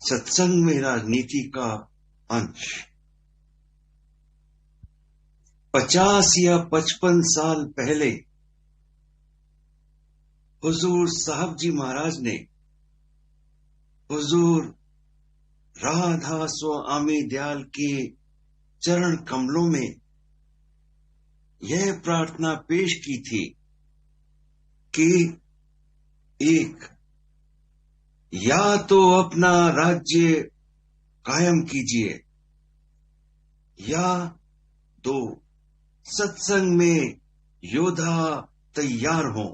सत्संग में राजनीति का अंश। 50 या 55 साल पहले हुजूर साहब जी महाराज ने हुजूर राधा स्वामी दयाल के चरण कमलों में यह प्रार्थना पेश की थी कि एक, या तो अपना राज्य कायम कीजिए, या दो, सत्संग में योद्धा तैयार हों,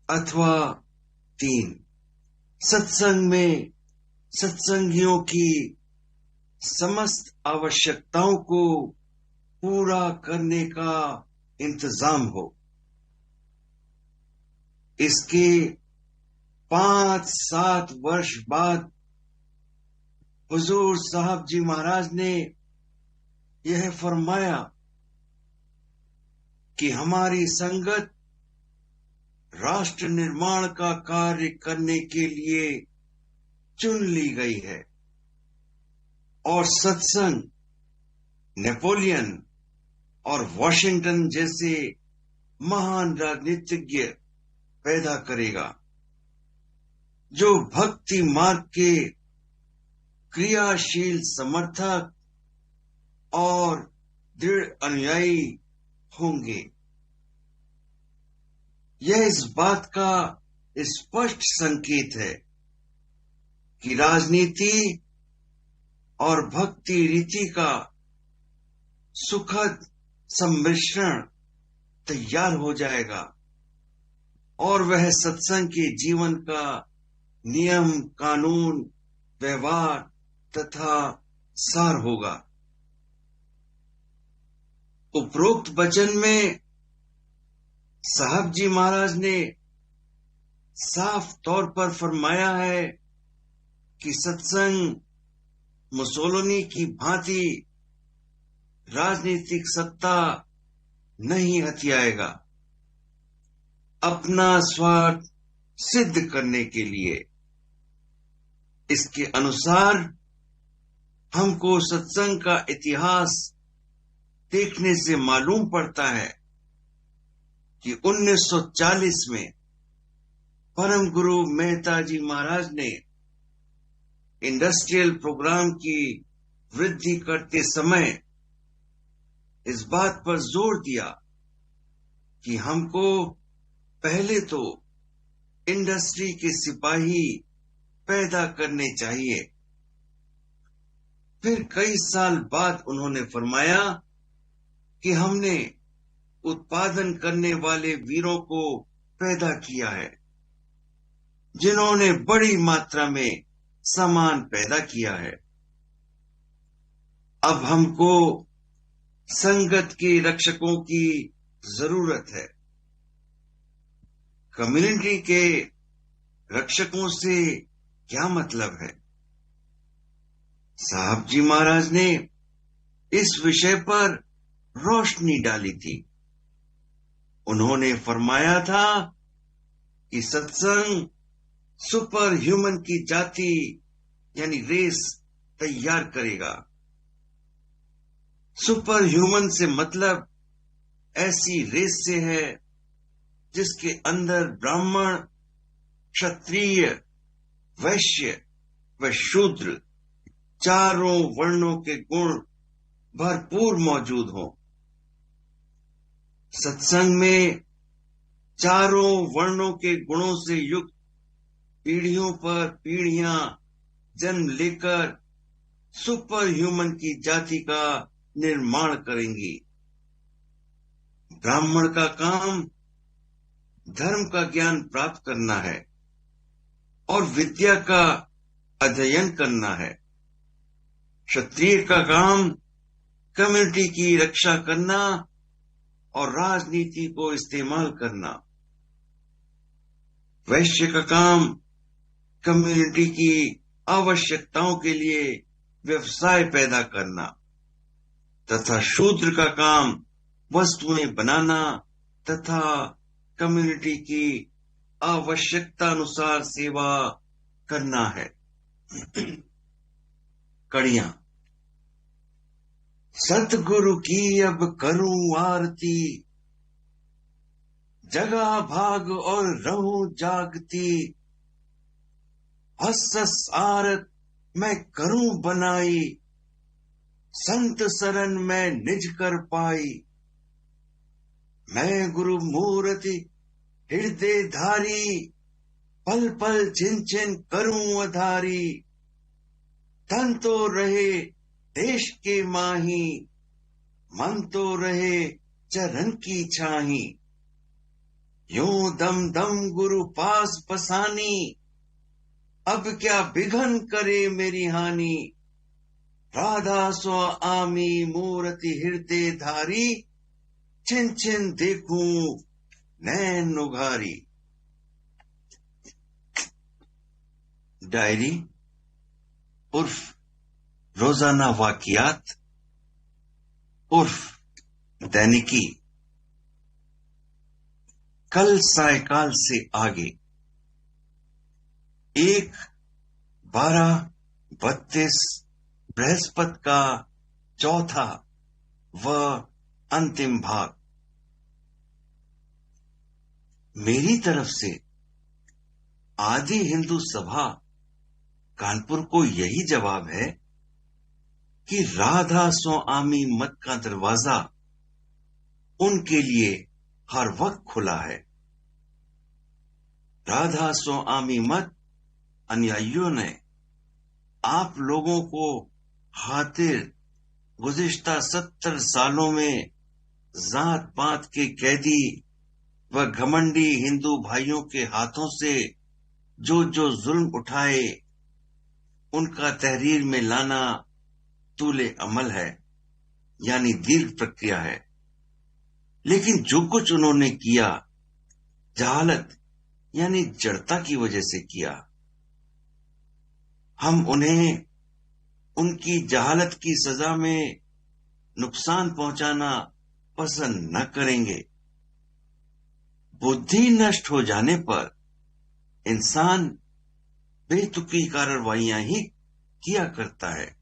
अथवा तीन, सत्संग में सत्संगियों की समस्त आवश्यकताओं को पूरा करने का इंतजाम हो। इसके 5-7 वर्ष बाद हुजूर साहब जी महाराज ने यह फरमाया कि हमारी संगत राष्ट्र निर्माण का कार्य करने के लिए चुन ली गई है और सत्संग नेपोलियन और वॉशिंगटन जैसे महान राजनीतिज्ञ पैदा करेगा जो भक्ति मार्ग के क्रियाशील समर्थक और दृढ़ अनुयायी होंगे। यह इस बात का स्पष्ट संकेत है कि राजनीति और भक्ति रीति का सुखद सम्मिश्रण तैयार हो जाएगा और वह सत्संग के जीवन का नियम, कानून, व्यवहार तथा सार होगा। उपरोक्त वचन में साहब जी महाराज ने साफ तौर पर फरमाया है कि सत्संग मुसोलिनी की भांति राजनीतिक सत्ता नहीं हथियाएगा अपना स्वार्थ सिद्ध करने के लिए। इसके अनुसार हमको सत्संग का इतिहास देखने से मालूम पड़ता है कि 1940 में परम गुरु मेहता जी महाराज ने इंडस्ट्रियल प्रोग्राम की वृद्धि करते समय इस बात पर जोर दिया कि हमको पहले तो इंडस्ट्री के सिपाही पैदा करने चाहिए। फिर कई साल बाद उन्होंने फरमाया कि हमने उत्पादन करने वाले वीरों को पैदा किया है जिन्होंने बड़ी मात्रा में सामान पैदा किया है। अब हमको संगत के रक्षकों की जरूरत है। कम्युनिटी के रक्षकों से क्या मतलब है? साहब जी महाराज ने इस विषय पर रोशनी डाली थी। उन्होंने फरमाया था कि सत्संग सुपर ह्यूमन की जाति यानी रेस तैयार करेगा। सुपर ह्यूमन से मतलब ऐसी रेस से है जिसके अंदर ब्राह्मण, क्षत्रिय, वैश्य व शूद्र चारों वर्णों के गुण भरपूर मौजूद हों। सत्संग में चारों वर्णों के गुणों से युक्त पीढ़ियों पर पीढ़ियां जन्म लेकर सुपर ह्यूमन की जाति का निर्माण करेंगी। ब्राह्मण का काम धर्म का ज्ञान प्राप्त करना है और विद्या का अध्ययन करना है। क्षत्रिय का काम कम्युनिटी की रक्षा करना और राजनीति को इस्तेमाल करना। वैश्य का काम कम्युनिटी की आवश्यकताओं के लिए व्यवसाय पैदा करना तथा शूद्र का काम वस्तुएं बनाना तथा कम्युनिटी की आवश्यकता अनुसार सेवा करना है। कड़ियां। सतगुरु की अब करूं आरती, जगा भाग और रहूं जागती, हस हस आरत मैं करूं बनाई, संत सरन में निज कर पाई। मैं गुरु मूर्ति हृदय धारी, पल पल छिन छिन करूं अधारी, तन तो रहे देश के माही, मन तो रहे चरण की छाही। यूं दम दम गुरु पास बसानी, अब क्या बिघन करे मेरी हानि। राधा स्व आमी मूर्ति हृदय धारी, छिन छिन देखूं नैन उघारी। डायरी उर्फ रोजाना वाकियात उर्फ दैनिकी। कल सायकाल से आगे 1/12/32 बृहस्पति का चौथा व अंतिम भाग। मेरी तरफ से आदि हिंदू सभा कानपुर को यही जवाब है कि राधा स्वामी मत का दरवाजा उनके लिए हर वक्त खुला है। राधा स्वामी मत अनुयायियों ने आप लोगों को खातिर गुज़िश्ता 70 सालों में जात पात के कैदी व घमंडी हिंदू भाइयों के हाथों से जो जो जुल्म उठाए, उनका तहरीर में लाना तूले अमल है, यानी दीर्घ प्रक्रिया है। लेकिन जो कुछ उन्होंने किया जहालत यानी जड़ता की वजह से किया। हम उन्हें उनकी जहालत की सजा में नुकसान पहुंचाना पसंद न करेंगे। बुद्धि नष्ट हो जाने पर इंसान बेतुकी कार्रवाइयां ही किया करता है।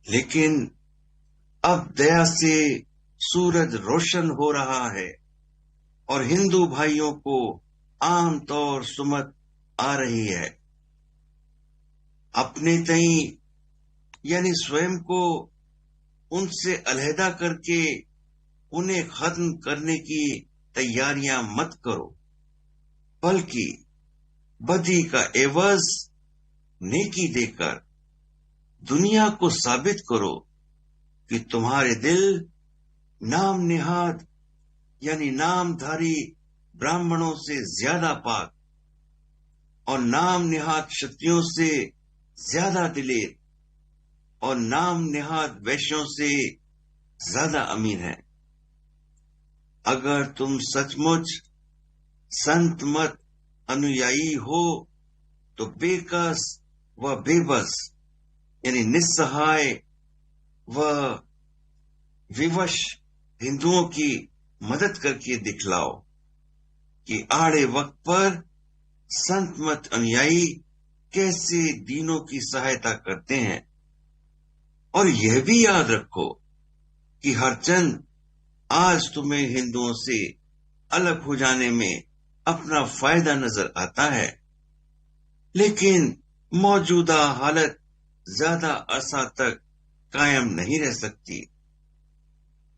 लेकिन अब दया से सूरज रोशन हो रहा है और हिंदू भाइयों को आम तौर सुमत आ रही है। अपने तई यानी स्वयं को उनसे अलहदा करके उन्हें खत्म करने की तैयारियां मत करो, बल्कि बदी का एवज नेकी देकर दुनिया को साबित करो कि तुम्हारे दिल नाम निहाद यानी नामधारी ब्राह्मणों से ज्यादा पाक और नाम निहाद क्षत्रियों से ज्यादा दिलेर और नाम निहाद वैश्यों से ज्यादा अमीर है। अगर तुम सचमुच संत मत अनुयायी हो तो बेकस व बेबस यानी निस्सहाय व विवश हिंदुओं की मदद करके दिखलाओ कि आड़े वक्त पर संत मत अनुयायी कैसे दीनों की सहायता करते हैं। और यह भी याद रखो कि हरचंद आज तुम्हें हिंदुओं से अलग हो जाने में अपना फायदा नजर आता है, लेकिन मौजूदा हालत ज्यादा अरसा तक कायम नहीं रह सकती।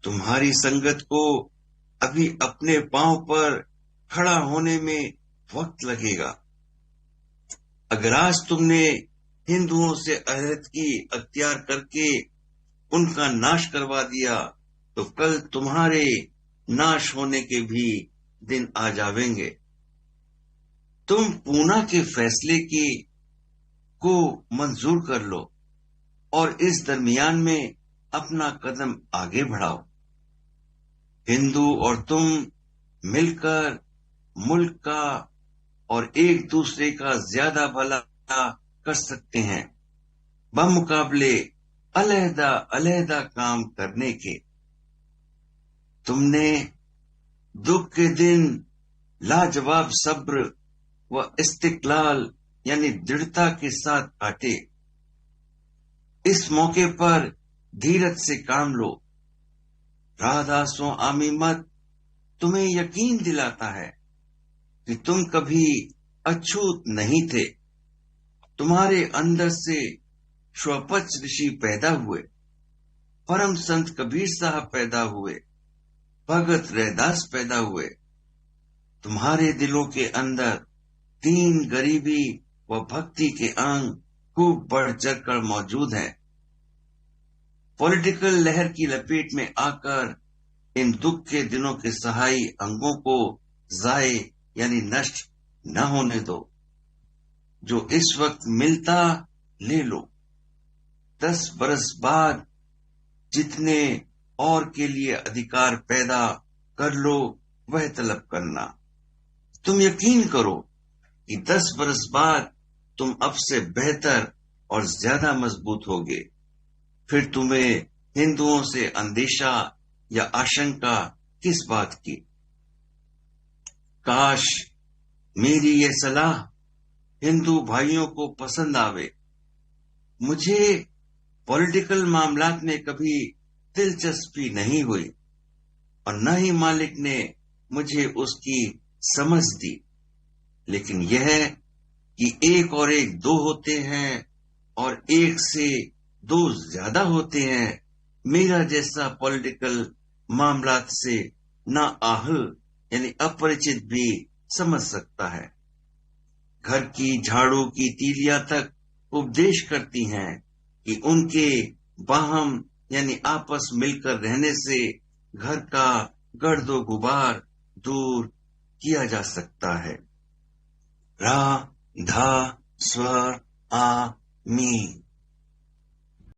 तुम्हारी संगत को अभी अपने पांव पर खड़ा होने में वक्त लगेगा। अगर आज तुमने हिंदुओं से अलहदगी अख्तियार करके उनका नाश करवा दिया तो कल तुम्हारे नाश होने के भी दिन आ जावेंगे। तुम पूना के फैसले को मंजूर कर लो और इस दरमियान में अपना कदम आगे बढ़ाओ। हिंदू और तुम मिलकर मुल्क का और एक दूसरे का ज्यादा भला कर सकते हैं बमुकाबले अलहदा अलहदा काम करने के। तुमने दुख के दिन लाजवाब सब्र व इस्तिकलाल यानी दृढ़ता के साथ काटे। इस मौके पर धीरज से काम लो। राधासो आमी मत तुम्हें यकीन दिलाता है कि तुम कभी अछूत नहीं थे। तुम्हारे अंदर से स्वपच ऋषि पैदा हुए, परम संत कबीर साहब पैदा हुए, भगत रैदास पैदा हुए। तुम्हारे दिलों के अंदर दीन, गरीबी व भक्ति के अंग खूब बढ़ चढ़कर मौजूद हैं। पॉलिटिकल लहर की लपेट में आकर इन दुख के दिनों के सहाई अंगों को जाए यानी नष्ट न होने दो। जो इस वक्त मिलता ले लो। 10 बरस बाद जितने और के लिए अधिकार पैदा कर लो वह तलब करना। तुम यकीन करो कि 10 बरस बाद तुम अब से बेहतर और ज्यादा मजबूत होगे। फिर तुम्हें हिंदुओं से अंदेशा या आशंका किस बात की। काश मेरी ये सलाह हिंदू भाइयों को पसंद आवे। मुझे पॉलिटिकल मामलात में कभी दिलचस्पी नहीं हुई और न ही मालिक ने मुझे उसकी समझ दी, लेकिन यह कि 1 और 1 2 होते हैं और 1 से 2 ज्यादा होते हैं, मेरा जैसा पॉलिटिकल मामलात से ना आहल यानी अपरिचित भी समझ सकता है। घर की झाड़ू की तीलियां तक उपदेश करती हैं कि उनके बाहम यानी आपस मिलकर रहने से घर का गर्दो गुबार दूर किया जा सकता है। रा धा स्वर आ मी।